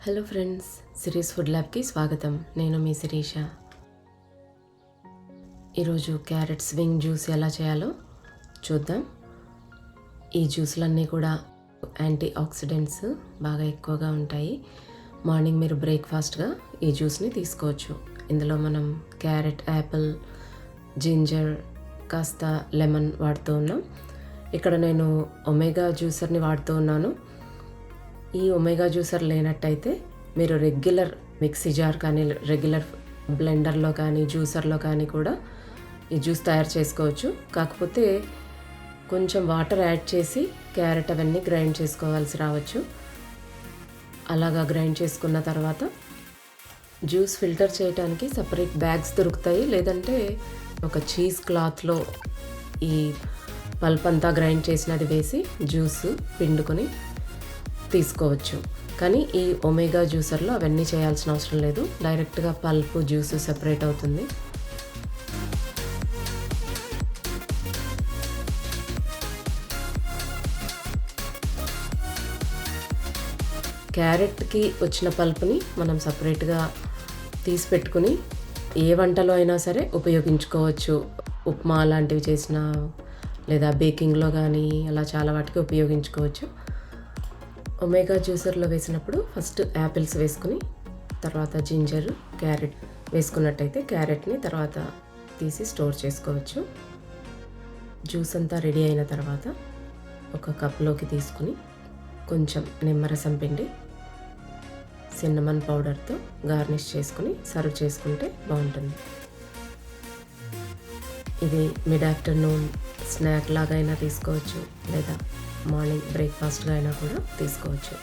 Hello friends, series food ల్యాబ్కి స్వాగతం. నేను మీ శిరీష. ఈరోజు క్యారెట్ స్వింగ్ జ్యూస్ ఎలా చేయాలో చూద్దాం. ఈ జ్యూస్లన్నీ కూడా యాంటీ ఆక్సిడెంట్స్ బాగా ఎక్కువగా ఉంటాయి. మార్నింగ్ మీరు బ్రేక్ఫాస్ట్గా ఈ జ్యూస్ని తీసుకోవచ్చు. ఇందులో మనం క్యారెట్, యాపిల్, జింజర్, కాస్త లెమన్ వాడుతూ ఉన్నాం. ఇక్కడ నేను ఒమేగా జ్యూసర్ని వాడుతూ ఉన్నాను. ఈ ఒమేగా జ్యూసర్ లేనట్టయితే మీరు రెగ్యులర్ మిక్సీ జార్ కానీ, రెగ్యులర్ బ్లెండర్లో కానీ, జ్యూసర్లో కానీ కూడా ఈ జ్యూస్ తయారు చేసుకోవచ్చు. కాకపోతే కొంచెం వాటర్ యాడ్ చేసి క్యారెట్ అవన్నీ గ్రైండ్ చేసుకోవాల్సి రావచ్చు. అలాగా గ్రైండ్ చేసుకున్న తర్వాత జ్యూస్ ఫిల్టర్ చేయడానికి సపరేట్ బ్యాగ్స్ దొరుకుతాయి. లేదంటే ఒక చీజ్ క్లాత్లో ఈ పల్ప్ అంతా గ్రైండ్ చేసినది వేసి జ్యూస్ పిండుకొని తీసుకోవచ్చు. కానీ ఈ ఒమేగా జ్యూసర్లో అవన్నీ చేయాల్సిన అవసరం లేదు. డైరెక్ట్గా పల్ప్, జ్యూస్ సెపరేట్ అవుతుంది. క్యారెట్కి వచ్చిన పల్ప్ని మనం సపరేట్గా తీసి పెట్టుకుని ఏ వంటలో అయినా సరే ఉపయోగించుకోవచ్చు. ఉప్మా లాంటివి చేసిన, లేదా బేకింగ్లో కానీ అలా చాలా వాటికి ఉపయోగించుకోవచ్చు. ఒమేగా జ్యూసర్లో వేసినప్పుడు ఫస్ట్ యాపిల్స్ వేసుకుని, తర్వాత జింజర్, క్యారెట్ వేసుకున్నట్టయితే క్యారెట్ని తర్వాత తీసి స్టోర్ చేసుకోవచ్చు. జ్యూస్ అంతా రెడీ అయిన తర్వాత ఒక కప్లోకి తీసుకుని కొంచెం నిమ్మరసం పిండి సిన్నమన్ పౌడర్తో గార్నిష్ చేసుకుని సర్వ్ చేసుకుంటే బాగుంటుంది. ఇది మిడ్ ఆఫ్టర్నూన్ స్నాక్ లాగా అయినా తీసుకోవచ్చు, లేదా మార్నింగ్ బ్రేక్ఫాస్ట్గా అయినా కూడా తీసుకోవచ్చు.